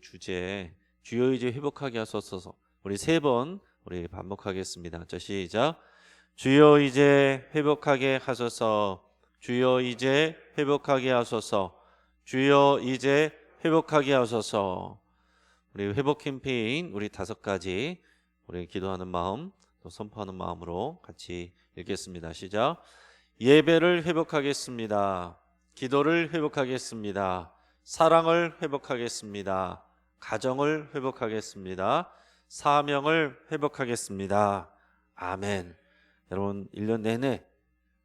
주제 주여 이제 회복하게 하소서 우리 3번 우리 반복하겠습니다. 자, 시작. 주여 이제 회복하게 하소서. 주여 이제 회복하게 하소서. 주여 이제 회복하게 하소서. 우리 회복 캠페인 우리 5가지 우리 기도하는 마음 또 선포하는 마음으로 같이 읽겠습니다. 시작. 예배를 회복하겠습니다. 기도를 회복하겠습니다. 사랑을 회복하겠습니다. 가정을 회복하겠습니다. 사명을 회복하겠습니다. 아멘. 여러분 1년 내내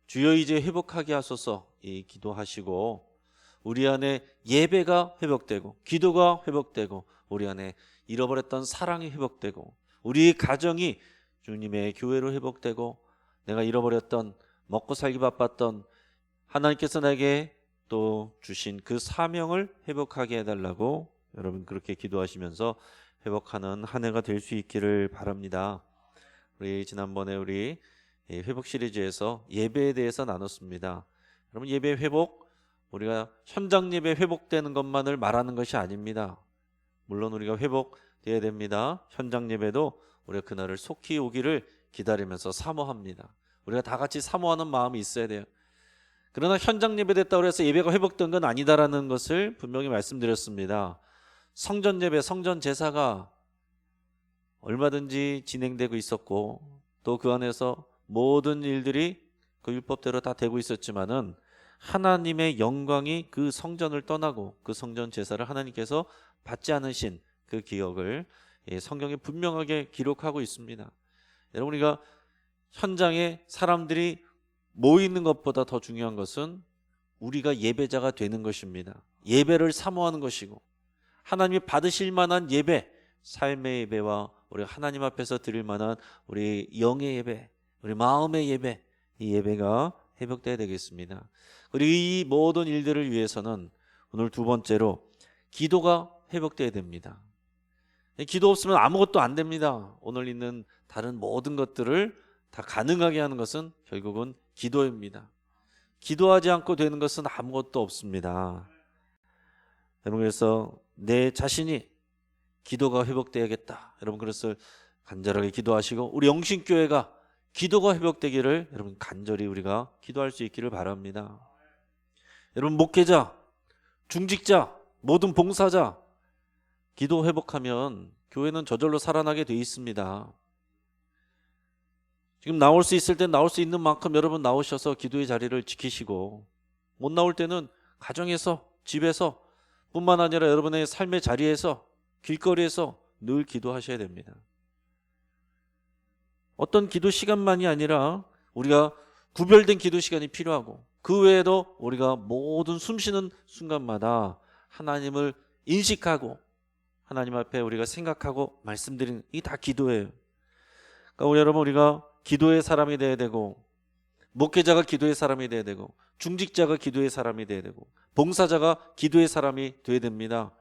주여 이제 회복하게 하소서 이 기도하시고 우리 안에 예배가 회복되고 기도가 회복되고 우리 안에 잃어버렸던 사랑이 회복되고 우리 가정이 주님의 교회로 회복되고 내가 잃어버렸던 먹고 살기 바빴던 하나님께서 나에게 또 주신 그 사명을 회복하게 해달라고 여러분 그렇게 기도하시면서 회복하는 한 해가 될 수 있기를 바랍니다. 우리 지난번에 우리 회복 시리즈에서 예배에 대해서 나눴습니다. 여러분 예배 회복 우리가 현장 예배 회복되는 것만을 말하는 것이 아닙니다. 물론 우리가 회복돼야 됩니다. 현장 예배도 우리가 그날을 속히 오기를 기다리면서 사모합니다. 우리가 다 같이 사모하는 마음이 있어야 돼요. 그러나 현장 예배 됐다고 해서 예배가 회복된 건 아니다라는 것을 분명히 말씀드렸습니다. 성전 예배, 성전 제사가 얼마든지 진행되고 있었고 또 그 안에서 모든 일들이 그 율법대로 다 되고 있었지만은 하나님의 영광이 그 성전을 떠나고 그 성전 제사를 하나님께서 받지 않으신 그 기억을 성경에 분명하게 기록하고 있습니다. 여러분 우리가 현장에 사람들이 모이는 것보다 더 중요한 것은 우리가 예배자가 되는 것입니다. 예배를 사모하는 것이고 하나님이 받으실 만한 예배, 삶의 예배와 우리 하나님 앞에서 드릴 만한 우리 영의 예배, 우리 마음의 예배, 이 예배가 회복돼야 되겠습니다. 그리고 이 모든 일들을 위해서는 오늘 2번째로 기도가 회복돼야 됩니다. 기도 없으면 아무것도 안 됩니다. 오늘 있는 다른 모든 것들을 다 가능하게 하는 것은 결국은 기도입니다. 기도하지 않고 되는 것은 아무것도 없습니다. 여러분 그래서 내 자신이 기도가 회복돼야겠다. 여러분 그래서 간절하게 기도하시고 우리 영신교회가 기도가 회복되기를 여러분 간절히 우리가 기도할 수 있기를 바랍니다. 여러분 목회자, 중직자, 모든 봉사자 기도 회복하면 교회는 저절로 살아나게 돼 있습니다. 지금 나올 수 있을 때 나올 수 있는 만큼 여러분 나오셔서 기도의 자리를 지키시고 못 나올 때는 가정에서 집에서 뿐만 아니라 여러분의 삶의 자리에서 길거리에서 늘 기도하셔야 됩니다. 어떤 기도 시간만이 아니라 우리가 구별된 기도 시간이 필요하고 그 외에도 우리가 모든 숨쉬는 순간마다 하나님을 인식하고 하나님 앞에 우리가 생각하고 말씀드리는 이 다 기도예요. 그러니까 우리 여러분 우리가 기도의 사람이 돼야 되고 목회자가 기도의 사람이 돼야 되고 중직자가 기도의 사람이 돼야 되고 봉사자가 기도의 사람이 돼야 됩니다.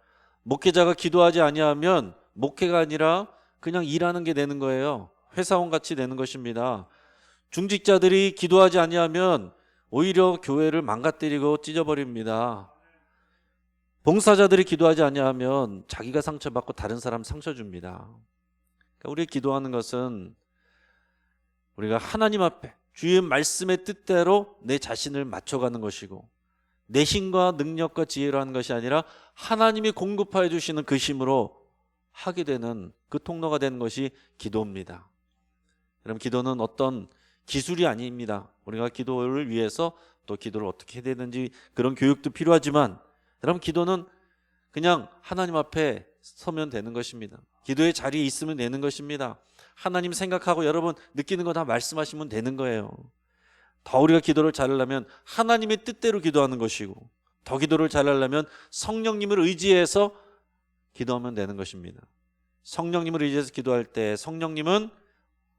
목회자가 기도하지 아니하면 목회가 아니라 그냥 일하는 게 되는 거예요. 회사원 같이 되는 것입니다. 중직자들이 기도하지 아니하면 오히려 교회를 망가뜨리고 찢어버립니다. 봉사자들이 기도하지 아니하면 자기가 상처받고 다른 사람 상처 줍니다. 그러니까 우리 기도하는 것은 우리가 하나님 앞에 주의 말씀의 뜻대로 내 자신을 맞춰가는 것이고 내 힘과 능력과 지혜로 하는 것이 아니라 하나님이 공급하여 주시는 그 힘으로 하게 되는 그 통로가 되는 것이 기도입니다. 여러분 기도는 어떤 기술이 아닙니다. 우리가 기도를 위해서 또 기도를 어떻게 해야 되는지 그런 교육도 필요하지만 여러분 기도는 그냥 하나님 앞에 서면 되는 것입니다. 기도의 자리에 있으면 되는 것입니다. 하나님 생각하고 여러분 느끼는 거 다 말씀하시면 되는 거예요. 더 우리가 기도를 잘하려면 하나님의 뜻대로 기도하는 것이고 더 기도를 잘하려면 성령님을 의지해서 기도하면 되는 것입니다. 성령님을 의지해서 기도할 때 성령님은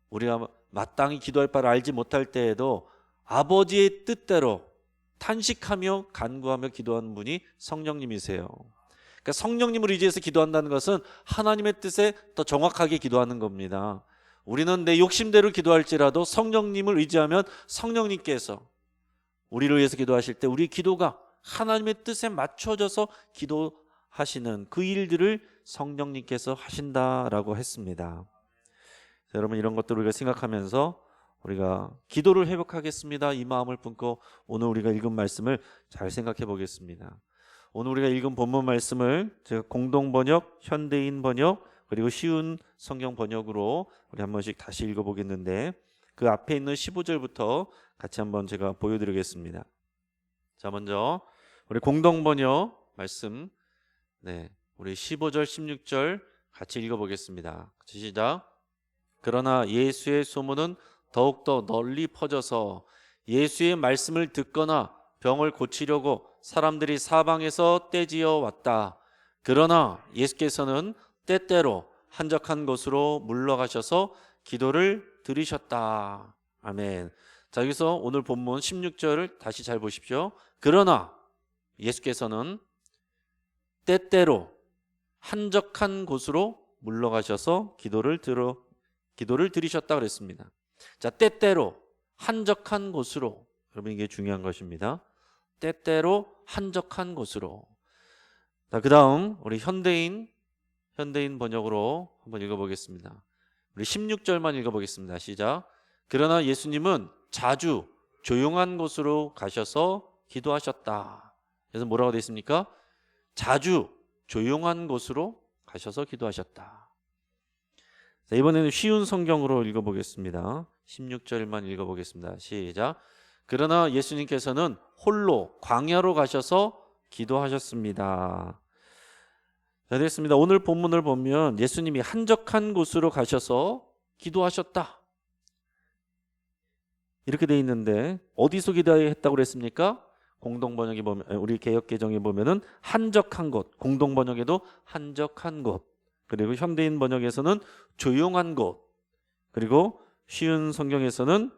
우리가 마땅히 기도할 바를 알지 못할 때에도 아버지의 뜻대로 탄식하며 간구하며 기도하는 분이 성령님이세요. 그러니까 성령님을 의지해서 기도한다는 것은 하나님의 뜻에 더 정확하게 기도하는 겁니다. 우리는 내 욕심대로 기도할지라도 성령님을 의지하면 성령님께서 우리를 위해서 기도하실 때 우리 기도가 하나님의 뜻에 맞춰져서 기도하시는 그 일들을 성령님께서 하신다라고 했습니다. 여러분 이런 것들을 우리가 생각하면서 우리가 기도를 회복하겠습니다 이 마음을 품고 오늘 우리가 읽은 말씀을 잘 생각해 보겠습니다. 오늘 우리가 읽은 본문 말씀을 제가 공동 번역, 현대인 번역 그리고 쉬운 성경 번역으로 우리 한 번씩 다시 읽어보겠는데 그 앞에 있는 15절부터 같이 한번 제가 보여드리겠습니다. 자, 먼저 우리 공동 번역 말씀, 우리 15절, 16절 같이 읽어보겠습니다. 시작. 그러나 예수의 소문은 더욱더 널리 퍼져서 예수의 말씀을 듣거나 병을 고치려고 사람들이 사방에서 떼지어 왔다. 그러나 예수께서는 때때로 한적한 곳으로 물러가셔서 기도를 드리셨다. 아멘. 자, 여기서 오늘 본문 16절을 다시 잘 보십시오. 그러나 예수께서는 때때로 한적한 곳으로 물러가셔서 기도를 드리셨다 그랬습니다. 자, 때때로 한적한 곳으로, 여러분 이게 중요한 것입니다. 때때로 한적한 곳으로. 자, 그다음 우리 현대인 번역으로 한번 읽어보겠습니다. 우리 16절만 읽어보겠습니다. 시작. 그러나 예수님은 자주 조용한 곳으로 가셔서 기도하셨다. 그래서 뭐라고 되어 있습니까? 자주 조용한 곳으로 가셔서 기도하셨다. 자, 이번에는 쉬운 성경으로 읽어보겠습니다. 16절만 읽어보겠습니다. 시작. 그러나 예수님께서는 홀로 광야로 가셔서 기도하셨습니다. 자, 됐습니다. 오늘 본문을 보면 예수님이 한적한 곳으로 가셔서 기도하셨다 이렇게 돼 있는데 어디서 기도했다고 그랬습니까? 공동 번역에 보면, 우리 개역 개정에 보면은 한적한 곳, 공동 번역에도 한적한 곳, 그리고 현대인 번역에서는 조용한 곳, 그리고 쉬운 성경에서는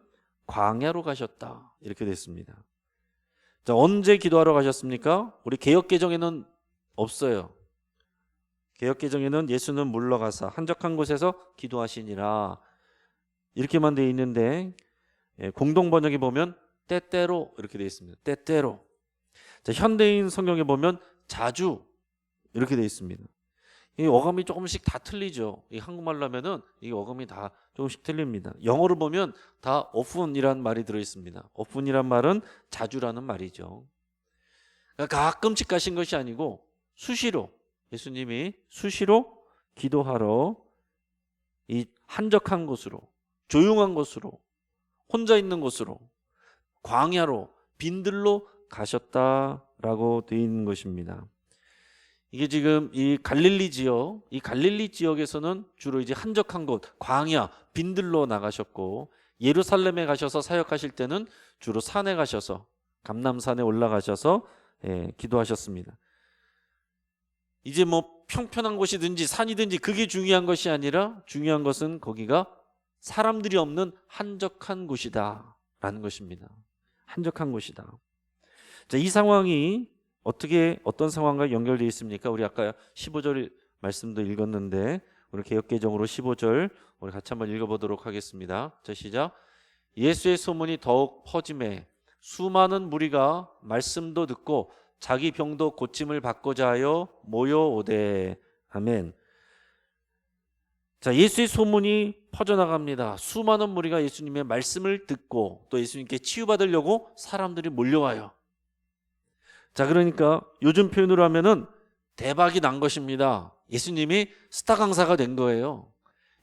광야로 가셨다 이렇게 됐습니다. 자, 언제 기도하러 가셨습니까? 우리 개역 개정에는 없어요. 개역 개정에는 예수는 물러가사 한적한 곳에서 기도하시니라 이렇게만 돼 있는데 공동 번역에 보면 때때로 이렇게 돼 있습니다. 때때로. 자, 현대인 성경에 보면 자주 이렇게 돼 있습니다. 이 어감이 조금씩 다 틀리죠. 이 한국말로 하면은 이 어감이 다 조금씩 틀립니다. 영어로 보면 다 often이라는 말이 들어 있습니다. often이란 말은 자주라는 말이죠. 그러니까 가끔씩 가신 것이 아니고 수시로 예수님이 수시로 기도하러 이 한적한 곳으로, 조용한 곳으로, 혼자 있는 곳으로, 광야로, 빈들로 가셨다라고 되어 있는 것입니다. 이게 지금 이 갈릴리 지역에서는 주로 이제 한적한 곳, 광야, 빈들로 나가셨고 예루살렘에 가셔서 사역하실 때는 주로 산에 가셔서 감람산에 올라가셔서 기도하셨습니다. 이제 뭐 평평한 곳이든지 산이든지 그게 중요한 것이 아니라 중요한 것은 거기가 사람들이 없는 한적한 곳이다라는 것입니다. 한적한 곳이다. 자, 이 상황이 어떤 상황과 연결되어 있습니까? 우리 아까 15절 말씀도 읽었는데 우리 개역개정으로 15절 우리 같이 한번 읽어보도록 하겠습니다. 자, 시작. 예수의 소문이 더욱 퍼짐에 수많은 무리가 말씀도 듣고 자기 병도 고침을 받고자 하여 모여오되. 아멘. 자, 예수의 소문이 퍼져나갑니다. 수많은 무리가 예수님의 말씀을 듣고 또 예수님께 치유받으려고 사람들이 몰려와요. 자, 그러니까 요즘 표현으로 하면은 대박이 난 것입니다. 예수님이 스타 강사가 된 거예요.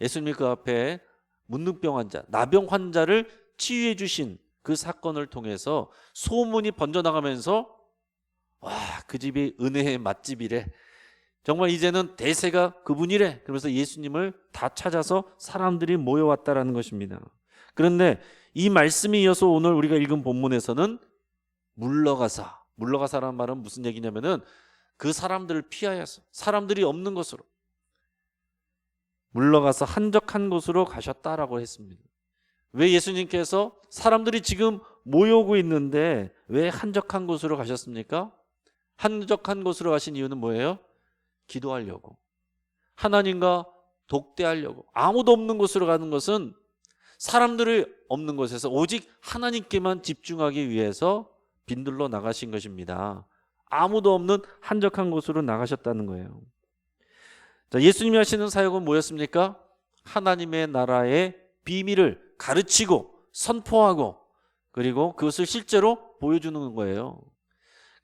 예수님이 그 앞에 문둥병 환자, 나병 환자를 치유해 주신 그 사건을 통해서 소문이 번져나가면서 와, 그 집이 은혜의 맛집이래. 정말 이제는 대세가 그분이래. 그러면서 예수님을 다 찾아서 사람들이 모여왔다라는 것입니다. 그런데 이 말씀에 이어서 오늘 우리가 읽은 본문에서는 물러가사라는 말은 무슨 얘기냐면은 그 사람들을 피하여서 사람들이 없는 곳으로 물러가서 한적한 곳으로 가셨다라고 했습니다. 왜 예수님께서 사람들이 지금 모여오고 있는데 왜 한적한 곳으로 가셨습니까? 한적한 곳으로 가신 이유는 뭐예요? 기도하려고, 하나님과 독대하려고. 아무도 없는 곳으로 가는 것은 사람들이 없는 곳에서 오직 하나님께만 집중하기 위해서 빈들로 나가신 것입니다. 아무도 없는 한적한 곳으로 나가셨다는 거예요. 자, 예수님이 하시는 사역은 뭐였습니까? 하나님의 나라의 비밀을 가르치고 선포하고 그리고 그것을 실제로 보여주는 거예요.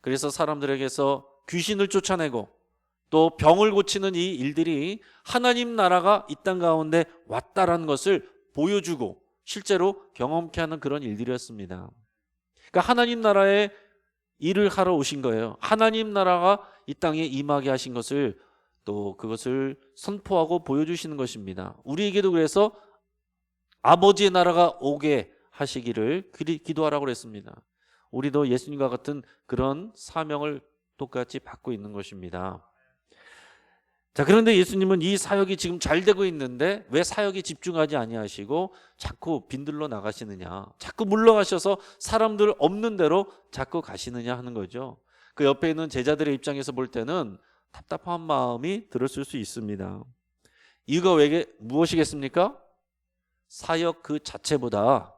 그래서 사람들에게서 귀신을 쫓아내고 또 병을 고치는 이 일들이 하나님 나라가 이 땅 가운데 왔다라는 것을 보여주고 실제로 경험케 하는 그런 일들이었습니다. 그러니까 하나님 나라의 일을 하러 오신 거예요. 하나님 나라가 이 땅에 임하게 하신 것을 또 그것을 선포하고 보여주시는 것입니다. 우리에게도 그래서 아버지의 나라가 오게 하시기를 기도하라고 그랬습니다. 우리도 예수님과 같은 그런 사명을 똑같이 받고 있는 것입니다. 자, 그런데 예수님은 이 사역이 지금 잘 되고 있는데 왜 사역에 집중하지 아니하시고 자꾸 빈들러 나가시느냐, 자꾸 물러가셔서 사람들 없는 대로 자꾸 가시느냐 하는 거죠. 그 옆에 있는 제자들의 입장에서 볼 때는 답답한 마음이 들었을 수 있습니다. 이유가 무엇이겠습니까? 사역 그 자체보다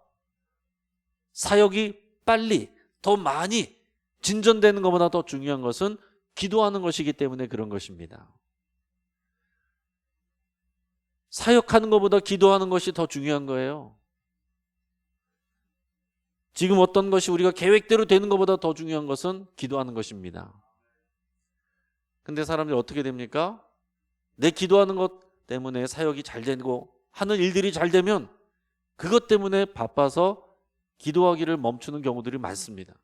사역이 빨리 더 많이 진전되는 것보다 더 중요한 것은 기도하는 것이기 때문에 그런 것입니다. 사역하는 것보다 기도하는 것이 더 중요한 거예요. 지금 어떤 것이 우리가 계획대로 되는 것보다 더 중요한 것은 기도하는 것입니다. 근데 사람들이 어떻게 됩니까? 내 기도하는 것 때문에 사역이 잘 되고 하는 일들이 잘 되면 그것 때문에 바빠서 기도하기를 멈추는 경우들이 많습니다.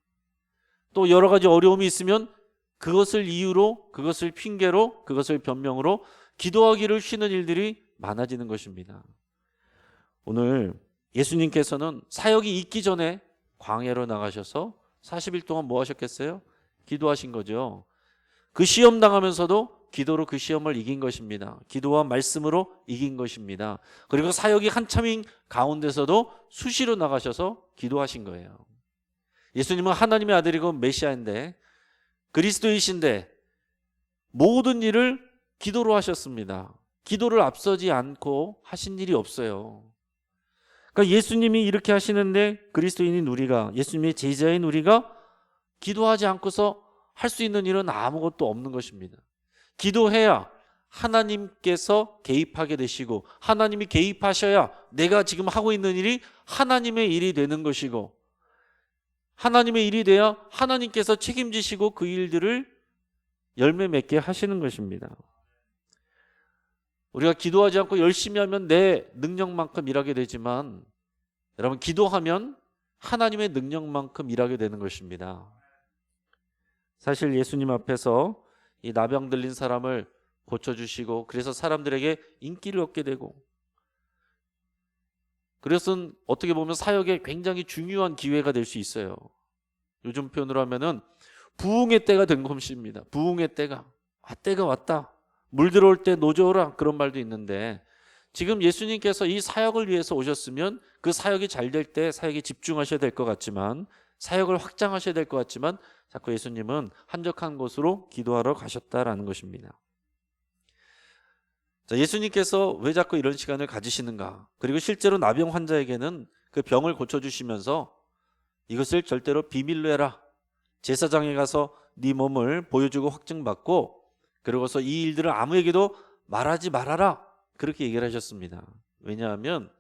또 여러 가지 어려움이 있으면 그것을 이유로, 그것을 핑계로, 그것을 변명으로 기도하기를 쉬는 일들이 많아지는 것입니다. 오늘 예수님께서는 사역이 있기 전에 광야로 나가셔서 40일 동안 뭐 하셨겠어요? 기도하신 거죠. 그 시험 당하면서도 기도로 그 시험을 이긴 것입니다. 기도와 말씀으로 이긴 것입니다. 그리고 사역이 한참인 가운데서도 수시로 나가셔서 기도하신 거예요. 예수님은 하나님의 아들이고 메시아인데 그리스도이신데 모든 일을 기도로 하셨습니다. 기도를 앞서지 않고 하신 일이 없어요. 그러니까 예수님이 이렇게 하시는데 그리스도인인 우리가, 예수님의 제자인 우리가 기도하지 않고서 할 수 있는 일은 아무것도 없는 것입니다. 기도해야 하나님께서 개입하게 되시고 하나님이 개입하셔야 내가 지금 하고 있는 일이 하나님의 일이 되는 것이고 하나님의 일이 돼야 하나님께서 책임지시고 그 일들을 열매 맺게 하시는 것입니다. 우리가 기도하지 않고 열심히 하면 내 능력만큼 일하게 되지만 여러분 기도하면 하나님의 능력만큼 일하게 되는 것입니다. 사실 예수님 앞에서 이 나병 들린 사람을 고쳐주시고 그래서 사람들에게 인기를 얻게 되고 그래서 어떻게 보면 사역에 굉장히 중요한 기회가 될 수 있어요. 요즘 표현으로 하면은 부흥의 때가 된 것입니다. 부흥의 때가 때가 왔다. 물 들어올 때 노져오라 그런 말도 있는데 지금 예수님께서 이 사역을 위해서 오셨으면 그 사역이 잘 될 때 사역에 집중하셔야 될 것 같지만 사역을 확장하셔야 될 것 같지만 자꾸 예수님은 한적한 곳으로 기도하러 가셨다라는 것입니다. 자, 예수님께서 왜 자꾸 이런 시간을 가지시는가? 그리고 실제로 나병 환자에게는 그 병을 고쳐주시면서 이것을 절대로 비밀로 해라. 제사장에 가서 네 몸을 보여주고 확증받고 그러고서 이 일들을 아무에게도 말하지 말아라. 그렇게 얘기를 하셨습니다. 왜냐하면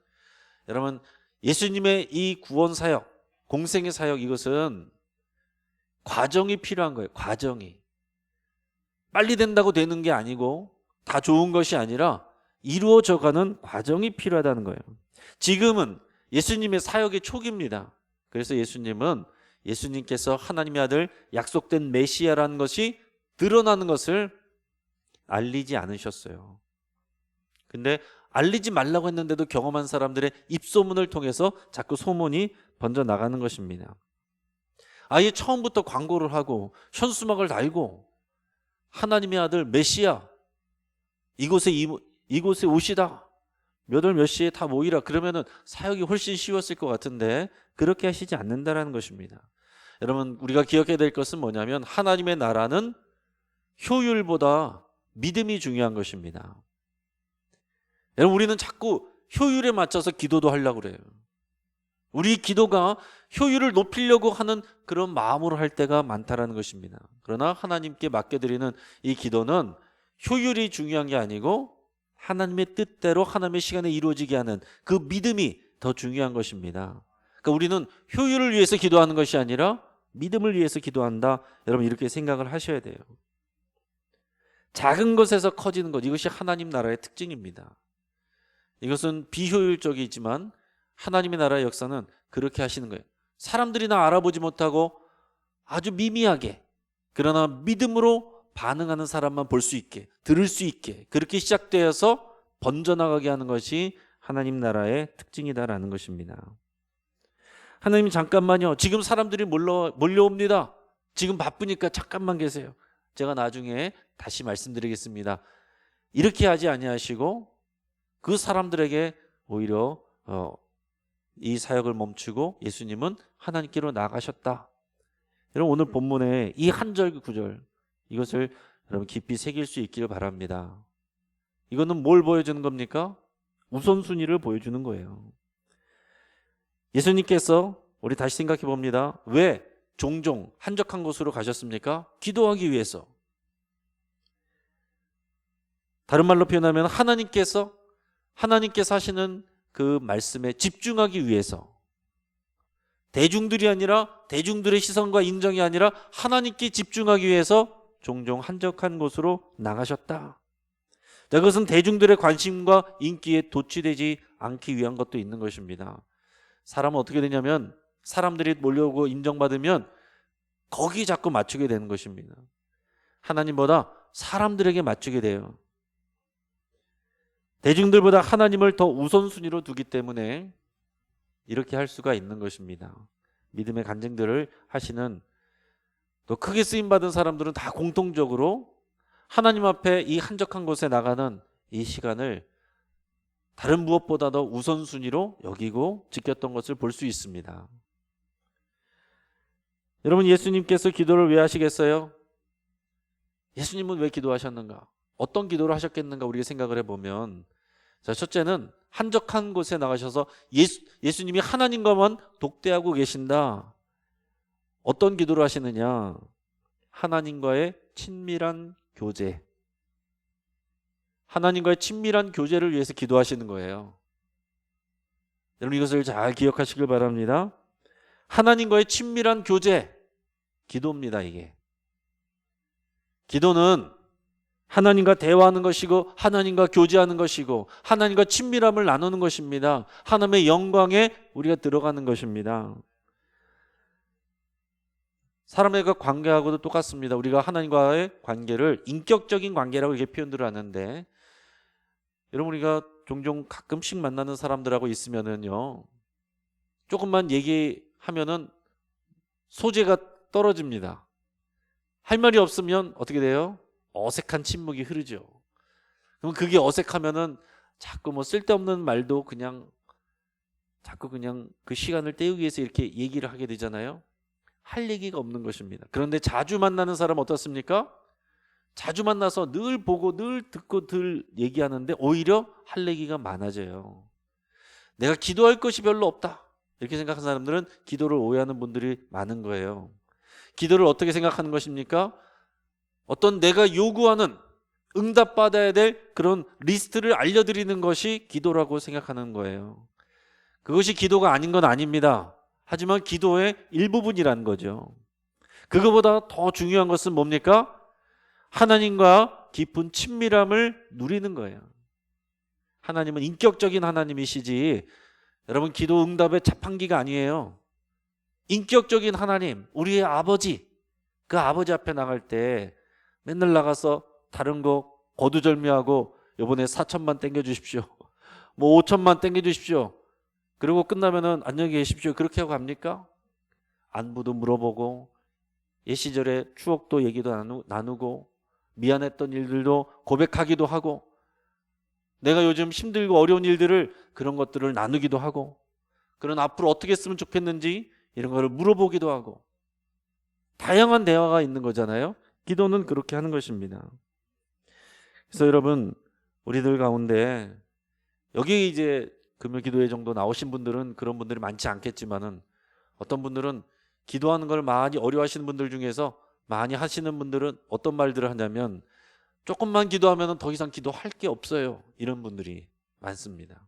여러분 예수님의 이 구원 사역, 공생의 사역 이것은 과정이 필요한 거예요. 과정이. 빨리 된다고 되는 게 아니고 다 좋은 것이 아니라 이루어져가는 과정이 필요하다는 거예요. 지금은 예수님의 사역의 초기입니다. 그래서 예수님께서 하나님의 아들 약속된 메시아라는 것이 드러나는 것을 알리지 않으셨어요. 근데 알리지 말라고 했는데도 경험한 사람들의 입소문을 통해서 자꾸 소문이 번져 나가는 것입니다. 아예 처음부터 광고를 하고 현수막을 달고 하나님의 아들 메시아 이곳에 오시다. 몇 월 몇 시에 다 모이라. 그러면은 사역이 훨씬 쉬웠을 것 같은데 그렇게 하시지 않는다라는 것입니다. 여러분 우리가 기억해야 될 것은 뭐냐면 하나님의 나라는 효율보다 믿음이 중요한 것입니다. 여러분 우리는 자꾸 효율에 맞춰서 기도도 하려고 그래요. 우리 기도가 효율을 높이려고 하는 그런 마음으로 할 때가 많다라는 것입니다. 그러나 하나님께 맡겨드리는 이 기도는 효율이 중요한 게 아니고 하나님의 뜻대로 하나님의 시간에 이루어지게 하는 그 믿음이 더 중요한 것입니다. 그러니까 우리는 효율을 위해서 기도하는 것이 아니라 믿음을 위해서 기도한다. 여러분 이렇게 생각을 하셔야 돼요. 작은 것에서 커지는 것, 이것이 하나님 나라의 특징입니다. 이것은 비효율적이지만 하나님의 나라의 역사는 그렇게 하시는 거예요. 사람들이 나 알아보지 못하고 아주 미미하게, 그러나 믿음으로 반응하는 사람만 볼 수 있게, 들을 수 있게, 그렇게 시작되어서 번져나가게 하는 것이 하나님 나라의 특징이다라는 것입니다. 하나님이 잠깐만요, 지금 사람들이 몰려옵니다. 지금 바쁘니까 잠깐만 계세요. 제가 나중에 다시 말씀드리겠습니다. 이렇게 하지 아니하시고 그 사람들에게 오히려 이 사역을 멈추고 예수님은 하나님께로 나가셨다. 여러분 오늘 본문에 이 한 절 구절, 이것을 여러분 깊이 새길 수 있기를 바랍니다. 이거는 뭘 보여주는 겁니까? 우선순위를 보여주는 거예요. 예수님께서, 우리 다시 생각해 봅니다. 왜 종종 한적한 곳으로 가셨습니까? 기도하기 위해서. 다른 말로 표현하면 하나님께서 하시는 그 말씀에 집중하기 위해서, 대중들이 아니라, 대중들의 시선과 인정이 아니라 하나님께 집중하기 위해서 종종 한적한 곳으로 나가셨다. 자, 그것은 대중들의 관심과 인기에 도취되지 않기 위한 것도 있는 것입니다. 사람은 어떻게 되냐면 사람들이 몰려오고 인정받으면 거기 자꾸 맞추게 되는 것입니다. 하나님보다 사람들에게 맞추게 돼요. 대중들보다 하나님을 더 우선순위로 두기 때문에 이렇게 할 수가 있는 것입니다. 믿음의 간증들을 하시는, 또 크게 쓰임받은 사람들은 다 공통적으로 하나님 앞에 이 한적한 곳에 나가는 이 시간을 다른 무엇보다도 우선순위로 여기고 지켰던 것을 볼 수 있습니다. 여러분, 예수님께서 기도를 왜 하시겠어요? 예수님은 왜 기도하셨는가? 어떤 기도를 하셨겠는가? 우리가 생각을 해보면, 자, 첫째는 한적한 곳에 나가셔서 예수님이 하나님과만 독대하고 계신다. 어떤 기도를 하시느냐? 하나님과의 친밀한 교제. 하나님과의 친밀한 교제를 위해서 기도하시는 거예요. 여러분 이것을 잘 기억하시길 바랍니다. 하나님과의 친밀한 교제, 기도입니다. 이게 기도는 하나님과 대화하는 것이고 하나님과 교제하는 것이고 하나님과 친밀함을 나누는 것입니다. 하나님의 영광에 우리가 들어가는 것입니다. 사람과 관계하고도 똑같습니다. 우리가 하나님과의 관계를 인격적인 관계라고 이렇게 표현들을 하는데, 여러분 우리가 종종 가끔씩 만나는 사람들하고 있으면은요, 조금만 얘기하면은 소재가 떨어집니다. 할 말이 없으면 어떻게 돼요? 어색한 침묵이 흐르죠. 그럼 그게 어색하면은 자꾸 뭐 쓸데없는 말도 자꾸 그냥 그 시간을 때우기 위해서 이렇게 얘기를 하게 되잖아요. 할 얘기가 없는 것입니다. 그런데 자주 만나는 사람은 어떻습니까? 자주 만나서 늘 보고 늘 듣고 늘 얘기하는데 오히려 할 얘기가 많아져요. 내가 기도할 것이 별로 없다, 이렇게 생각하는 사람들은 기도를 오해하는 분들이 많은 거예요. 기도를 어떻게 생각하는 것입니까? 어떤 내가 요구하는, 응답받아야 될 그런 리스트를 알려드리는 것이 기도라고 생각하는 거예요. 그것이 기도가 아닌 건 아닙니다. 하지만 기도의 일부분이라는 거죠. 그거보다 더 중요한 것은 뭡니까? 하나님과 깊은 친밀함을 누리는 거예요. 하나님은 인격적인 하나님이시지 여러분 기도 응답의 자판기가 아니에요. 인격적인 하나님, 우리의 아버지, 그 아버지 앞에 나갈 때 맨날 나가서 다른 거 거두절미하고 이번에 4천만 땡겨주십시오, 뭐 5천만 땡겨주십시오, 그리고 끝나면은 안녕히 계십시오, 그렇게 하고 갑니까? 안부도 물어보고 옛 시절의 추억도 얘기도 나누고 미안했던 일들도 고백하기도 하고 내가 요즘 힘들고 어려운 일들을, 그런 것들을 나누기도 하고, 그런 앞으로 어떻게 했으면 좋겠는지 이런 거를 물어보기도 하고, 다양한 대화가 있는 거잖아요. 기도는 그렇게 하는 것입니다. 그래서 여러분 우리들 가운데 여기 이제 금요 기도회 정도 나오신 분들은 그런 분들이 많지 않겠지만은, 어떤 분들은 기도하는 걸 많이 어려워하시는 분들 중에서 많이 하시는 분들은 어떤 말들을 하냐면, 조금만 기도하면 더 이상 기도할 게 없어요. 이런 분들이 많습니다.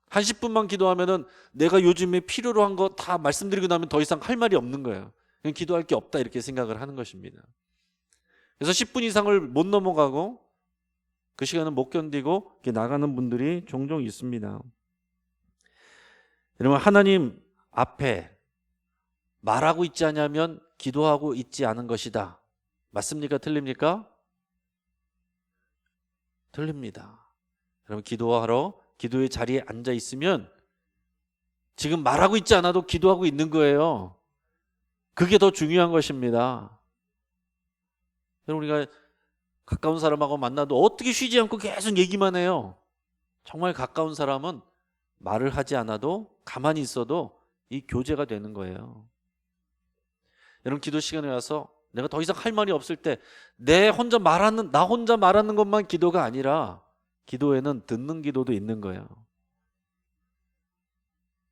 한 10분만 기도하면 내가 요즘에 필요로 한 거 다 말씀드리고 나면 더 이상 할 말이 없는 거예요. 그냥 기도할 게 없다 이렇게 생각을 하는 것입니다. 그래서 10분 이상을 못 넘어가고 그 시간을 못 견디고 이렇게 나가는 분들이 종종 있습니다. 여러분, 하나님 앞에 말하고 있지 않으면 기도하고 있지 않은 것이다. 맞습니까? 틀립니까? 틀립니다. 여러분, 기도하러 기도의 자리에 앉아 있으면 지금 말하고 있지 않아도 기도하고 있는 거예요. 그게 더 중요한 것입니다. 여러분, 우리가 가까운 사람하고 만나도 어떻게 쉬지 않고 계속 얘기만 해요. 정말 가까운 사람은 말을 하지 않아도 가만히 있어도 이 교제가 되는 거예요. 여러분, 기도 시간에 와서 내가 더 이상 할 말이 없을 때 나 혼자 말하는 것만 기도가 아니라 기도에는 듣는 기도도 있는 거예요.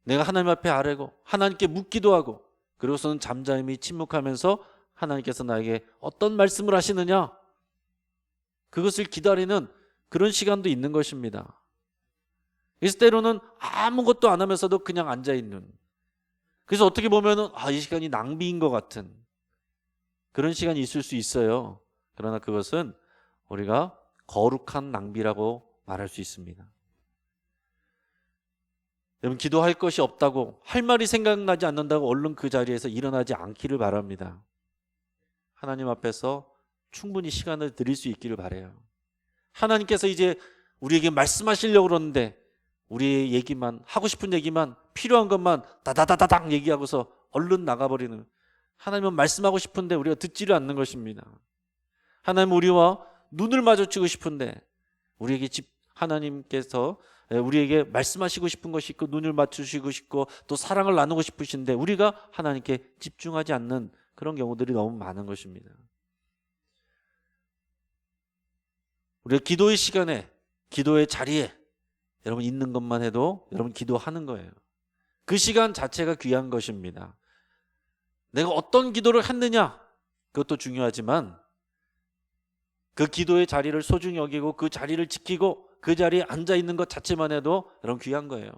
내가 하나님 앞에 아뢰고 하나님께 묻기도 하고 그리고서는 잠잠히 침묵하면서 하나님께서 나에게 어떤 말씀을 하시느냐 그것을 기다리는 그런 시간도 있는 것입니다. 그래서 때로는 아무것도 안 하면서도 그냥 앉아있는, 그래서 어떻게 보면 이 시간이 낭비인 것 같은 그런 시간이 있을 수 있어요. 그러나 그것은 우리가 거룩한 낭비라고 말할 수 있습니다. 여러분, 기도할 것이 없다고 할 말이 생각나지 않는다고 얼른 그 자리에서 일어나지 않기를 바랍니다. 하나님 앞에서 충분히 시간을 드릴 수 있기를 바라요. 하나님께서 이제 우리에게 말씀하시려고 그러는데 우리의 얘기만, 하고 싶은 얘기만, 필요한 것만 다다다다당 얘기하고서 얼른 나가버리는, 하나님은 말씀하고 싶은데 우리가 듣지를 않는 것입니다. 하나님은 우리와 눈을 마주치고 싶은데 하나님께서 우리에게 말씀하시고 싶은 것이 있고 눈을 맞추시고 싶고 또 사랑을 나누고 싶으신데 우리가 하나님께 집중하지 않는 그런 경우들이 너무 많은 것입니다. 우리가 기도의 시간에, 기도의 자리에 여러분 있는 것만 해도 여러분 기도하는 거예요. 그 시간 자체가 귀한 것입니다. 내가 어떤 기도를 했느냐 그것도 중요하지만 그 기도의 자리를 소중히 여기고 그 자리를 지키고 그 자리에 앉아있는 것 자체만 해도 여러분 귀한 거예요.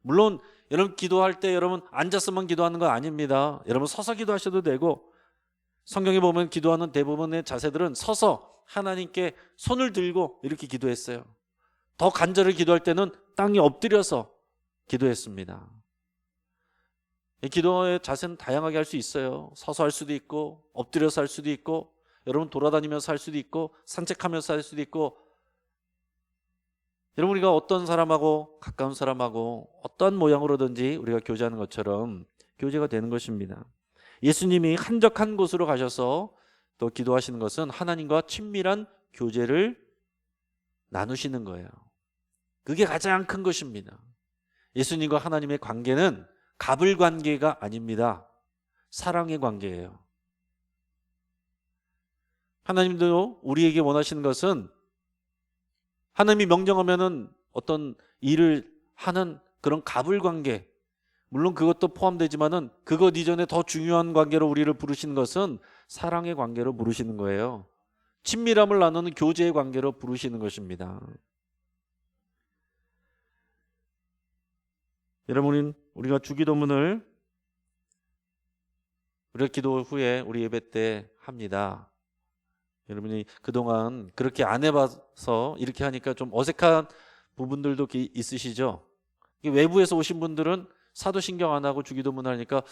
물론 여러분 기도할 때 여러분 앉아서만 기도하는 건 아닙니다. 여러분 서서 기도하셔도 되고, 성경에 보면 기도하는 대부분의 자세들은 서서 하나님께 손을 들고 이렇게 기도했어요. 더 간절히 기도할 때는 땅에 엎드려서 기도했습니다. 이 기도의 자세는 다양하게 할 수 있어요. 서서 할 수도 있고 엎드려서 할 수도 있고 여러분 돌아다니면서 할 수도 있고 산책하면서 할 수도 있고, 여러분 우리가 어떤 사람하고 가까운 사람하고 어떤 모양으로든지 우리가 교제하는 것처럼 교제가 되는 것입니다. 예수님이 한적한 곳으로 가셔서 또 기도하시는 것은 하나님과 친밀한 교제를 나누시는 거예요. 그게 가장 큰 것입니다. 예수님과 하나님의 관계는 갑을 관계가 아닙니다. 사랑의 관계예요. 하나님도 우리에게 원하시는 것은 하나님이 명령하면은 어떤 일을 하는 그런 갑을 관계, 물론 그것도 포함되지만은 그것 이전에 더 중요한 관계로 우리를 부르시는 것은 사랑의 관계로 부르시는 거예요. 친밀함을 나누는 교제의 관계로 부르시는 것입니다. 여러분, 우리가 주기도문을 우리가 기도 후에 우리 예배 때 합니다. 여러분이 그동안 그렇게 안 해봐서 이렇게 하니까 좀 어색한 부분들도 있으시죠? 외부에서 오신 분들은 사도신경 안 하고 주기도문 하니까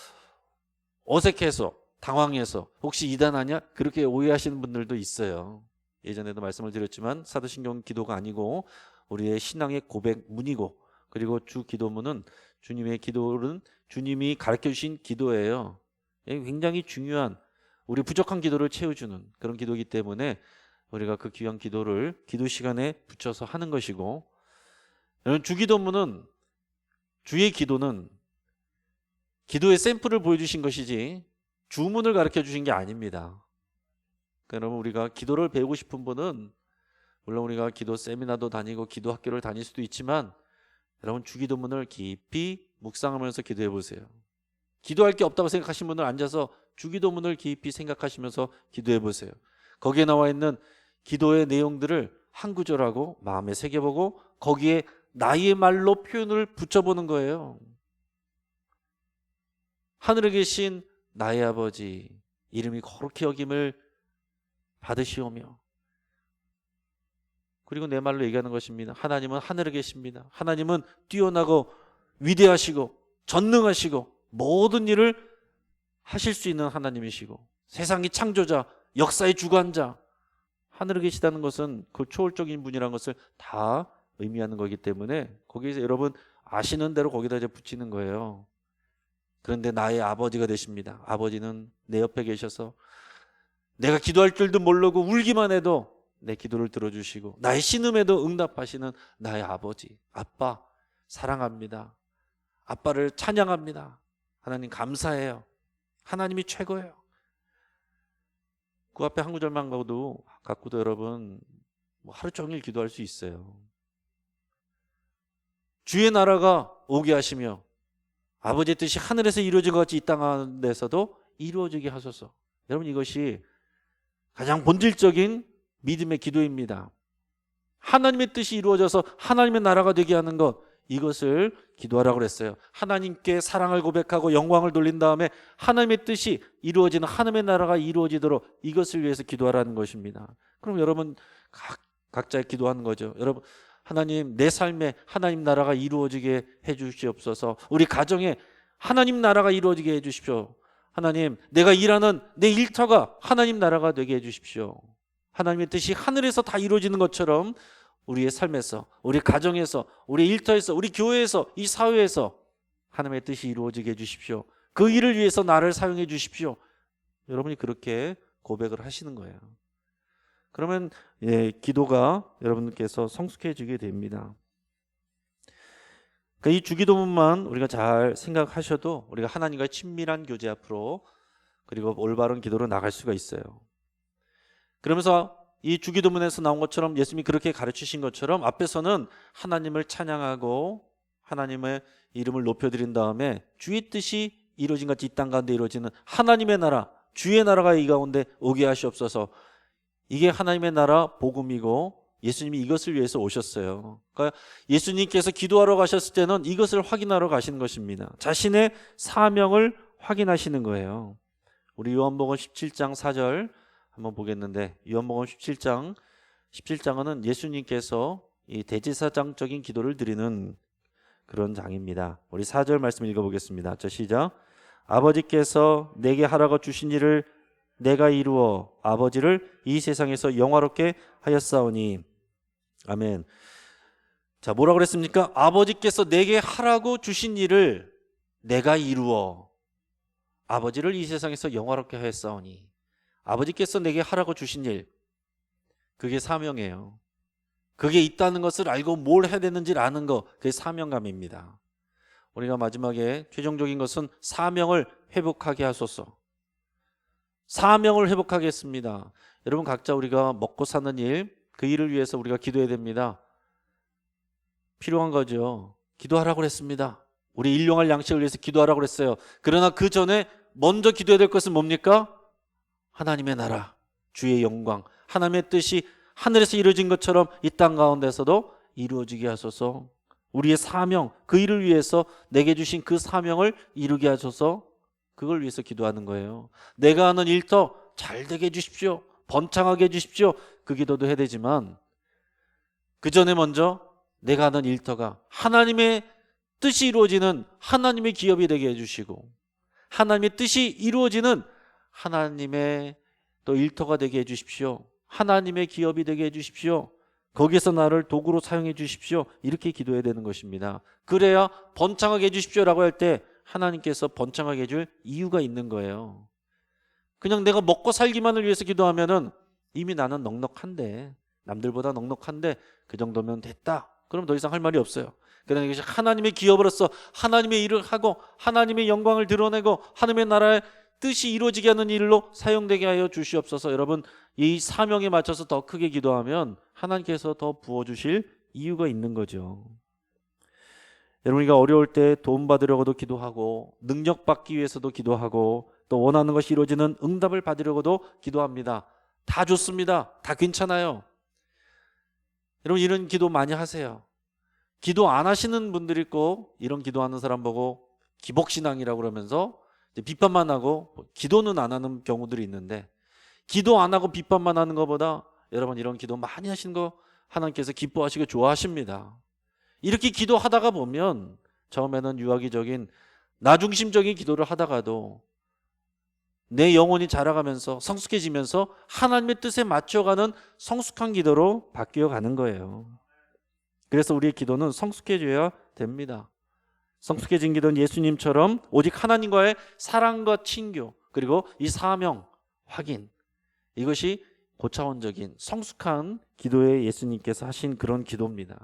어색해서 당황해서 혹시 이단하냐? 그렇게 오해하시는 분들도 있어요. 예전에도 말씀을 드렸지만 사도신경 기도가 아니고 우리의 신앙의 고백문이고, 그리고 주기도문은 주님의 기도는 주님이 가르쳐 주신 기도예요. 굉장히 중요한, 우리 부족한 기도를 채워주는 그런 기도이기 때문에 우리가 그 귀한 기도를 기도 시간에 붙여서 하는 것이고, 주기도문은, 주의 기도는 기도의 샘플을 보여주신 것이지 주문을 가르쳐 주신 게 아닙니다. 그러면 우리가 기도를 배우고 싶은 분은 물론 우리가 기도 세미나도 다니고 기도 학교를 다닐 수도 있지만 여러분 주기도문을 깊이 묵상하면서 기도해 보세요. 기도할 게 없다고 생각하시는 분은 앉아서 주기도문을 깊이 생각하시면서 기도해 보세요. 거기에 나와 있는 기도의 내용들을 한 구절하고 마음에 새겨보고 거기에 나의 말로 표현을 붙여보는 거예요. 하늘에 계신 나의 아버지 이름이 거룩히 여김을 받으시오며, 그리고 내 말로 얘기하는 것입니다. 하나님은 하늘에 계십니다. 하나님은 뛰어나고 위대하시고 전능하시고 모든 일을 하실 수 있는 하나님이시고 세상의 창조자, 역사의 주관자, 하늘에 계시다는 것은 그 초월적인 분이라는 것을 다 의미하는 거기 때문에 거기에서 여러분 아시는 대로 거기다 이제 붙이는 거예요. 그런데 나의 아버지가 되십니다. 아버지는 내 옆에 계셔서 내가 기도할 줄도 모르고 울기만 해도 내 기도를 들어주시고 나의 신음에도 응답하시는 나의 아버지, 아빠 사랑합니다. 아빠를 찬양합니다. 하나님 감사해요. 하나님이 최고예요. 그 앞에 한 구절만 갖고도 여러분 하루 종일 기도할 수 있어요. 주의 나라가 오게 하시며 아버지의 뜻이 하늘에서 이루어진 것 같이 이 땅 데서도 이루어지게 하소서. 여러분 이것이 가장 본질적인 믿음의 기도입니다. 하나님의 뜻이 이루어져서 하나님의 나라가 되게 하는 것, 이것을 기도하라고 그랬어요. 하나님께 사랑을 고백하고 영광을 돌린 다음에 하나님의 뜻이 이루어지는 하나님의 나라가 이루어지도록 이것을 위해서 기도하라는 것입니다. 그럼 여러분 각자 기도하는 거죠. 여러분 하나님 내 삶에 하나님 나라가 이루어지게 해 주시옵소서. 우리 가정에 하나님 나라가 이루어지게 해 주십시오. 하나님 내가 일하는 내 일터가 하나님 나라가 되게 해 주십시오. 하나님의 뜻이 하늘에서 다 이루어지는 것처럼 우리의 삶에서, 우리 가정에서, 우리 일터에서, 우리 교회에서, 이 사회에서 하나님의 뜻이 이루어지게 해 주십시오. 그 일을 위해서 나를 사용해 주십시오. 여러분이 그렇게 고백을 하시는 거예요. 그러면 기도가 여러분께서 성숙해지게 됩니다. 그러니까 이 주기도문만 우리가 잘 생각하셔도 우리가 하나님과의 친밀한 교제 앞으로 그리고 올바른 기도로 나갈 수가 있어요. 그러면서 이 주기도문에서 나온 것처럼 예수님이 그렇게 가르치신 것처럼 앞에서는 하나님을 찬양하고 하나님의 이름을 높여드린 다음에 주의 뜻이 이루어진 같이 이 땅 가운데 이루어지는 하나님의 나라, 주의 나라가 이 가운데 오게 하시옵소서. 이게 하나님의 나라 복음이고 예수님이 이것을 위해서 오셨어요. 그러니까 예수님께서 기도하러 가셨을 때는 이것을 확인하러 가시는 것입니다. 자신의 사명을 확인하시는 거예요. 우리 요한복음 17장 4절 한번 보겠는데, 요한복음 17장은 예수님께서 이 대제사장적인 기도를 드리는 그런 장입니다. 우리 4절 말씀 읽어보겠습니다. 자, 시작. 아버지께서 내게 하라고 주신 일을 내가 이루어 아버지를 이 세상에서 영화롭게 하였사오니. 아멘. 자, 뭐라고 그랬습니까? 아버지께서 내게 하라고 주신 일을 내가 이루어 아버지를 이 세상에서 영화롭게 하였사오니. 아버지께서 내게 하라고 주신 일, 그게 사명이에요. 그게 있다는 것을 알고 뭘 해야 되는지를 아는 거, 그게 사명감입니다. 우리가 마지막에 최종적인 것은 사명을 회복하게 하소서. 사명을 회복하겠습니다. 여러분 각자 우리가 먹고 사는 일, 그 일을 위해서 우리가 기도해야 됩니다. 필요한 거죠. 기도하라고 그랬습니다. 우리 일용할 양식을 위해서 기도하라고 그랬어요. 그러나 그 전에 먼저 기도해야 될 것은 뭡니까? 하나님의 나라, 주의 영광, 하나님의 뜻이 하늘에서 이루어진 것처럼 이 땅 가운데서도 이루어지게 하소서. 우리의 사명, 그 일을 위해서 내게 주신 그 사명을 이루게 하소서. 그걸 위해서 기도하는 거예요. 내가 하는 일터 잘 되게 해주십시오. 번창하게 해주십시오. 그 기도도 해야 되지만 그 전에 먼저 내가 하는 일터가 하나님의 뜻이 이루어지는 하나님의 기업이 되게 해주시고 하나님의 뜻이 이루어지는 하나님의 또 일터가 되게 해주십시오. 하나님의 기업이 되게 해주십시오. 거기에서 나를 도구로 사용해 주십시오. 이렇게 기도해야 되는 것입니다. 그래야 번창하게 해주십시오라고 할 때 하나님께서 번창하게 해줄 이유가 있는 거예요. 그냥 내가 먹고 살기만을 위해서 기도하면은 이미 나는 넉넉한데, 남들보다 넉넉한데 그 정도면 됐다. 그럼 더 이상 할 말이 없어요. 그러나 이것이 하나님의 기업으로서 하나님의 일을 하고 하나님의 영광을 드러내고 하나님의 나라의 뜻이 이루어지게 하는 일로 사용되게 하여 주시옵소서. 여러분 이 사명에 맞춰서 더 크게 기도하면 하나님께서 더 부어주실 이유가 있는 거죠. 여러분 우리가 어려울 때 도움 받으려고도 기도하고 능력 받기 위해서도 기도하고 또 원하는 것이 이루어지는 응답을 받으려고도 기도합니다. 다 좋습니다. 다 괜찮아요. 여러분 이런 기도 많이 하세요. 기도 안 하시는 분들이 있고 이런 기도하는 사람 보고 기복신앙이라고 그러면서 이제 비판만 하고 기도는 안 하는 경우들이 있는데, 기도 안 하고 비판만 하는 것보다 여러분 이런 기도 많이 하시는 거 하나님께서 기뻐하시고 좋아하십니다. 이렇게 기도하다가 보면 처음에는 유아기적인 나중심적인 기도를 하다가도 내 영혼이 자라가면서 성숙해지면서 하나님의 뜻에 맞춰가는 성숙한 기도로 바뀌어 가는 거예요. 그래서 우리의 기도는 성숙해져야 됩니다. 성숙해진 기도는 예수님처럼 오직 하나님과의 사랑과 친교, 그리고 이 사명 확인, 이것이 고차원적인 성숙한 기도에 예수님께서 하신 그런 기도입니다.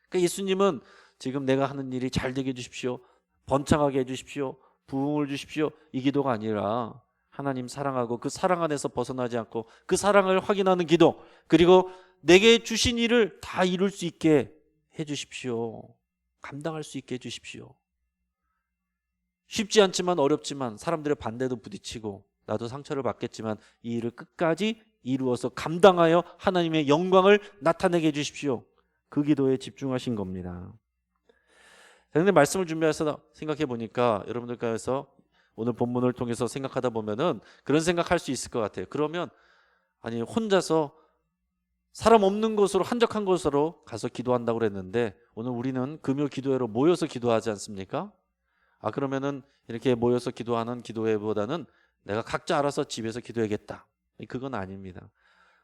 그러니까 예수님은 지금 내가 하는 일이 잘 되게 해주십시오, 번창하게 해주십시오, 부흥을 주십시오, 이 기도가 아니라 하나님 사랑하고 그 사랑 안에서 벗어나지 않고 그 사랑을 확인하는 기도, 그리고 내게 주신 일을 다 이룰 수 있게 해주십시오, 감당할 수 있게 해주십시오. 쉽지 않지만 어렵지만 사람들의 반대도 부딪히고 나도 상처를 받겠지만 이 일을 끝까지 이루어서 감당하여 하나님의 영광을 나타내게 해주십시오. 그 기도에 집중하신 겁니다. 그런데 말씀을 준비해서 생각해 보니까 여러분들께서 오늘 본문을 통해서 생각하다 보면은 그런 생각할 수 있을 것 같아요. 그러면 아니 혼자서 사람 없는 곳으로, 한적한 곳으로 가서 기도한다고 그랬는데 오늘 우리는 금요 기도회로 모여서 기도하지 않습니까? 그러면은 이렇게 모여서 기도하는 기도회보다는 내가 각자 알아서 집에서 기도해야겠다, 그건 아닙니다.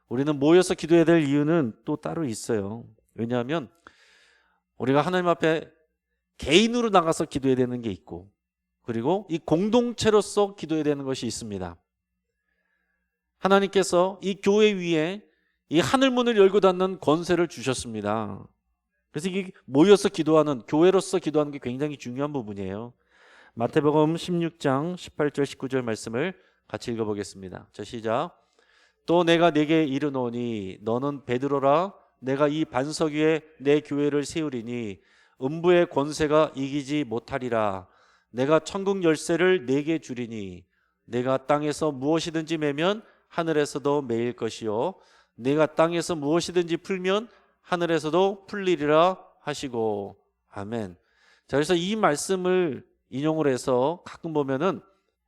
우리는 모여서 기도해야 될 이유는 또 따로 있어요. 왜냐하면 우리가 하나님 앞에 개인으로 나가서 기도해야 되는 게 있고, 그리고 이 공동체로서 기도해야 되는 것이 있습니다. 하나님께서 이 교회 위에 이 하늘문을 열고 닫는 권세를 주셨습니다. 그래서 이게 모여서 기도하는, 교회로서 기도하는 게 굉장히 중요한 부분이에요. 마태복음 16장 18절 19절 말씀을 같이 읽어보겠습니다. 자, 시작. 또 내가 네게 이르노니 너는 베드로라, 내가 이 반석 위에 내 교회를 세우리니 음부의 권세가 이기지 못하리라. 내가 천국 열쇠를 네게 주리니 내가 땅에서 무엇이든지 매면 하늘에서도 매일 것이요 내가 땅에서 무엇이든지 풀면 하늘에서도 풀리리라 하시고. 아멘. 자, 그래서 이 말씀을 인용을 해서 가끔 보면은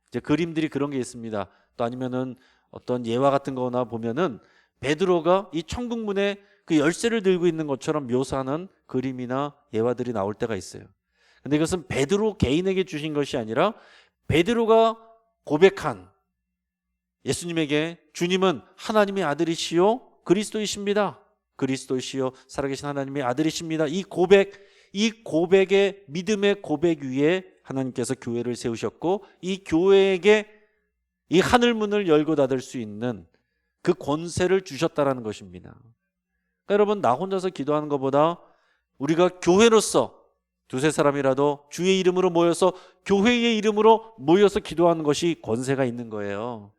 이제 그림들이 그런 게 있습니다. 또 아니면은 어떤 예화 같은 거나 보면은 베드로가 이 천국문에 그 열쇠를 들고 있는 것처럼 묘사하는 그림이나 예화들이 나올 때가 있어요. 근데 이것은 베드로 개인에게 주신 것이 아니라 베드로가 고백한, 예수님에게 주님은 하나님의 아들이시요 그리스도이십니다, 그리스도이시요 살아계신 하나님의 아들이십니다, 이 고백의 믿음의 고백 위에 하나님께서 교회를 세우셨고, 이 교회에게 이 하늘문을 열고 닫을 수 있는 그 권세를 주셨다라는 것입니다. 그러니까 여러분, 나 혼자서 기도하는 것보다 우리가 교회로서 두세 사람이라도 주의 이름으로 모여서, 교회의 이름으로 모여서 기도하는 것이 권세가 있는 거예요.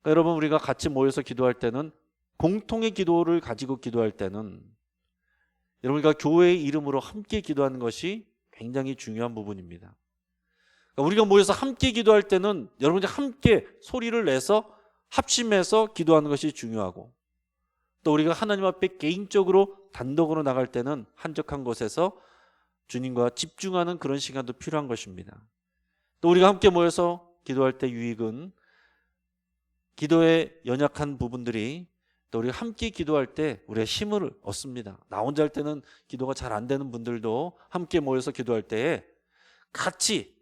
그러니까 여러분, 우리가 같이 모여서 기도할 때는, 공통의 기도를 가지고 기도할 때는 여러분과 교회의 이름으로 함께 기도하는 것이 굉장히 중요한 부분입니다. 그러니까 우리가 모여서 함께 기도할 때는 여러분들이 함께 소리를 내서 합심해서 기도하는 것이 중요하고, 또 우리가 하나님 앞에 개인적으로 단독으로 나갈 때는 한적한 곳에서 주님과 집중하는 그런 시간도 필요한 것입니다. 또 우리가 함께 모여서 기도할 때 유익은 기도에 연약한 부분들이, 또 우리가 함께 기도할 때 우리가 힘을 얻습니다. 나 혼자 할 때는 기도가 잘 안 되는 분들도 함께 모여서 기도할 때에 같이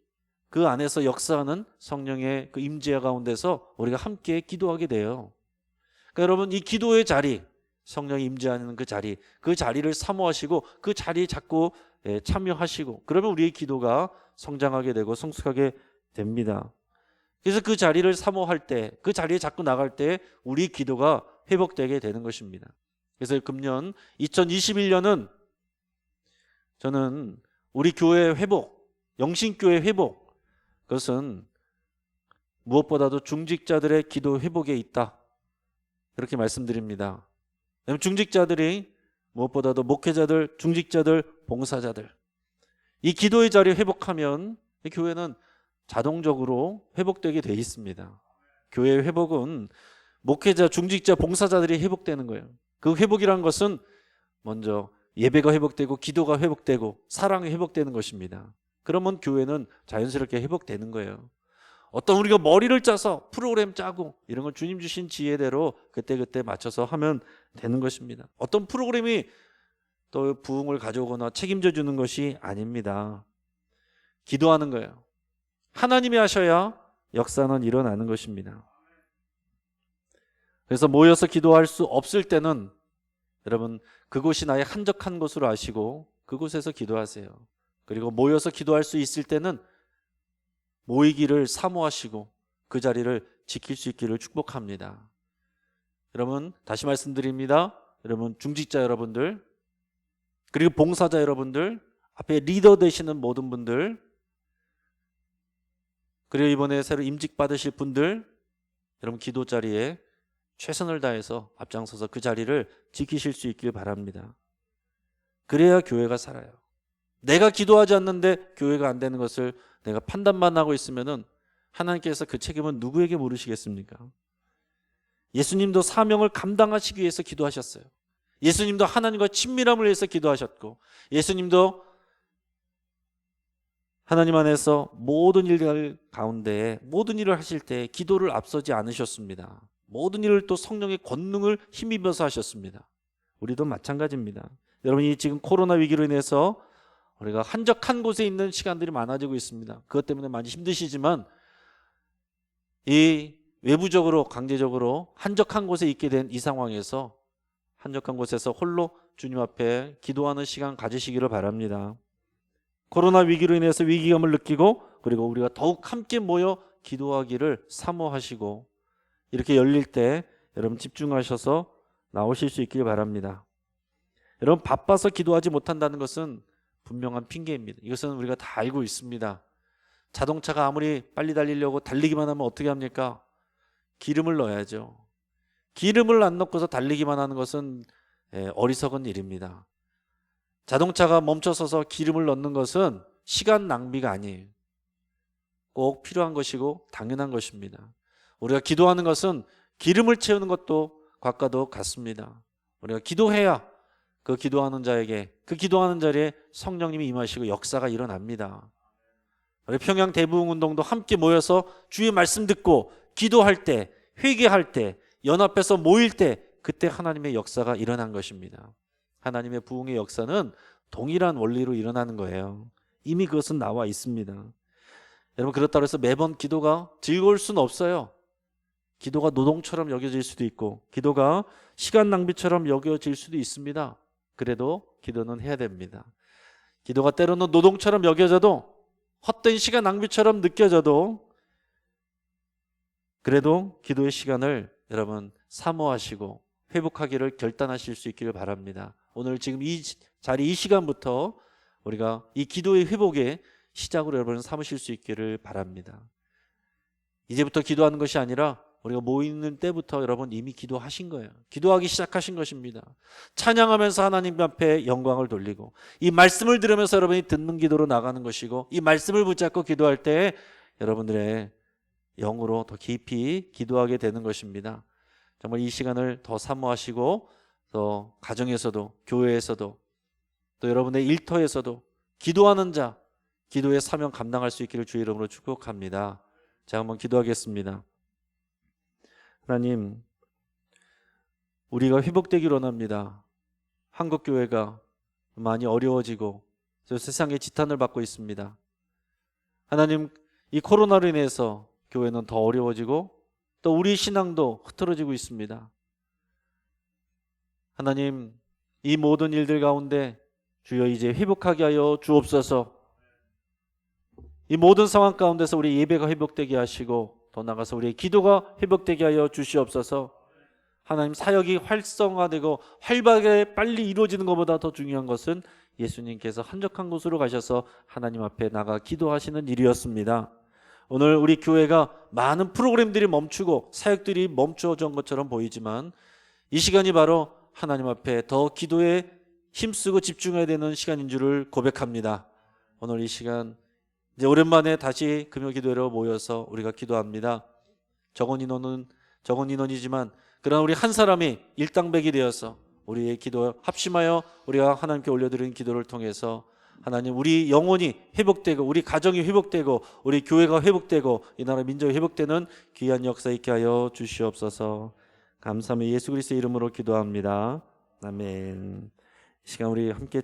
그 안에서 역사하는 성령의 그 임재 가운데서 우리가 함께 기도하게 돼요. 그러니까 여러분, 이 기도의 자리, 성령이 임재하는 그 자리를 사모하시고 그 자리에 자꾸 참여하시고, 그러면 우리의 기도가 성장하게 되고 성숙하게 됩니다. 그래서 그 자리를 사모할 때, 그 자리에 자꾸 나갈 때 우리 기도가 회복되게 되는 것입니다. 그래서 금년 2021년은 저는 우리 교회의 회복, 영신교회의 회복, 그것은 무엇보다도 중직자들의 기도 회복에 있다, 그렇게 말씀드립니다. 중직자들이 무엇보다도 목회자들, 중직자들, 봉사자들, 이 기도의 자리 회복하면 이 교회는 자동적으로 회복되게 돼 있습니다. 교회의 회복은 목회자, 중직자, 봉사자들이 회복되는 거예요. 그 회복이라는 것은 먼저 예배가 회복되고 기도가 회복되고 사랑이 회복되는 것입니다. 그러면 교회는 자연스럽게 회복되는 거예요. 어떤 우리가 머리를 짜서 프로그램 짜고 이런 걸 주님 주신 지혜대로 그때그때 맞춰서 하면 되는 것입니다. 어떤 프로그램이 또 부흥을 가져오거나 책임져 주는 것이 아닙니다. 기도하는 거예요. 하나님이 하셔야 역사는 일어나는 것입니다. 그래서 모여서 기도할 수 없을 때는 여러분 그곳이 나의 한적한 곳으로 아시고 그곳에서 기도하세요. 그리고 모여서 기도할 수 있을 때는 모이기를 사모하시고 그 자리를 지킬 수 있기를 축복합니다. 여러분 다시 말씀드립니다. 여러분 중직자 여러분들 그리고 봉사자 여러분들 앞에 리더 되시는 모든 분들 그리고 이번에 새로 임직 받으실 분들 여러분 기도 자리에 최선을 다해서 앞장서서 그 자리를 지키실 수 있길 바랍니다. 그래야 교회가 살아요. 내가 기도하지 않는데 교회가 안 되는 것을 내가 판단만 하고 있으면은 하나님께서 그 책임은 누구에게 물으시겠습니까? 예수님도 사명을 감당하시기 위해서 기도하셨어요. 예수님도 하나님과 친밀함을 위해서 기도하셨고 예수님도 하나님 안에서 모든 일들 가운데 모든 일을 하실 때 기도를 앞서지 않으셨습니다. 모든 일을 또 성령의 권능을 힘입어서 하셨습니다. 우리도 마찬가지입니다. 여러분이 지금 코로나 위기로 인해서 우리가 한적한 곳에 있는 시간들이 많아지고 있습니다. 그것 때문에 많이 힘드시지만 이 외부적으로 강제적으로 한적한 곳에 있게 된 이 상황에서 한적한 곳에서 홀로 주님 앞에 기도하는 시간 가지시기를 바랍니다. 코로나 위기로 인해서 위기감을 느끼고 그리고 우리가 더욱 함께 모여 기도하기를 사모하시고 이렇게 열릴 때 여러분 집중하셔서 나오실 수 있길 바랍니다. 여러분 바빠서 기도하지 못한다는 것은 분명한 핑계입니다. 이것은 우리가 다 알고 있습니다. 자동차가 아무리 빨리 달리려고 달리기만 하면 어떻게 합니까? 기름을 넣어야죠. 기름을 안 넣고서 달리기만 하는 것은 어리석은 일입니다. 자동차가 멈춰서서 기름을 넣는 것은 시간 낭비가 아니에요. 꼭 필요한 것이고 당연한 것입니다. 우리가 기도하는 것은 기름을 채우는 것도 과과도 같습니다. 우리가 기도해야 그 기도하는 자에게 그 기도하는 자리에 성령님이 임하시고 역사가 일어납니다. 우리 평양 대부흥운동도 함께 모여서 주의 말씀 듣고 기도할 때 회개할 때 연합해서 모일 때 그때 하나님의 역사가 일어난 것입니다. 하나님의 부흥의 역사는 동일한 원리로 일어나는 거예요. 이미 그것은 나와 있습니다. 여러분 그렇다고 해서 매번 기도가 즐거울 수는 없어요. 기도가 노동처럼 여겨질 수도 있고 기도가 시간 낭비처럼 여겨질 수도 있습니다. 그래도 기도는 해야 됩니다. 기도가 때로는 노동처럼 여겨져도 헛된 시간 낭비처럼 느껴져도 그래도 기도의 시간을 여러분 사모하시고 회복하기를 결단하실 수 있기를 바랍니다. 오늘 지금 이 자리 이 시간부터 우리가 이 기도의 회복의 시작으로 여러분 삼으실 수 있기를 바랍니다. 이제부터 기도하는 것이 아니라 우리가 모이는 때부터 여러분 이미 기도하신 거예요. 기도하기 시작하신 것입니다. 찬양하면서 하나님 앞에 영광을 돌리고 이 말씀을 들으면서 여러분이 듣는 기도로 나가는 것이고 이 말씀을 붙잡고 기도할 때 여러분들의 영으로 더 깊이 기도하게 되는 것입니다. 정말 이 시간을 더 사모하시고 또 가정에서도 교회에서도 또 여러분의 일터에서도 기도하는 자 기도의 사명 감당할 수 있기를 주의 이름으로 축복합니다. 자, 한번 기도하겠습니다. 하나님, 우리가 회복되기를 원합니다. 한국교회가 많이 어려워지고 세상의 지탄을 받고 있습니다. 하나님, 이 코로나로 인해서 교회는 더 어려워지고 또 우리 신앙도 흐트러지고 있습니다. 하나님, 이 모든 일들 가운데 주여 이제 회복하게 하여 주옵소서. 이 모든 상황 가운데서 우리 예배가 회복되게 하시고 더 나아가서 우리의 기도가 회복되게 하여 주시옵소서. 하나님 사역이 활성화되고 활발하게 빨리 이루어지는 것보다 더 중요한 것은 예수님께서 한적한 곳으로 가셔서 하나님 앞에 나가 기도하시는 일이었습니다. 오늘 우리 교회가 많은 프로그램들이 멈추고 사역들이 멈춰진 것처럼 보이지만 이 시간이 바로 하나님 앞에 더 기도에 힘쓰고 집중해야 되는 시간인 줄을 고백합니다. 오늘 이 시간 이제 오랜만에 다시 금요 기도회로 모여서 우리가 기도합니다. 적은 인원은 적은 인원이지만 그러나 우리 한 사람이 일당백이 되어서 우리의 기도 합심하여 우리가 하나님께 올려드리는 기도를 통해서 하나님 우리 영혼이 회복되고 우리 가정이 회복되고 우리 교회가 회복되고 이 나라 민족이 회복되는 귀한 역사 있게 하여 주시옵소서. 감사하며 예수 그리스도의 이름으로 기도합니다. 아멘. 이 시간 우리 함께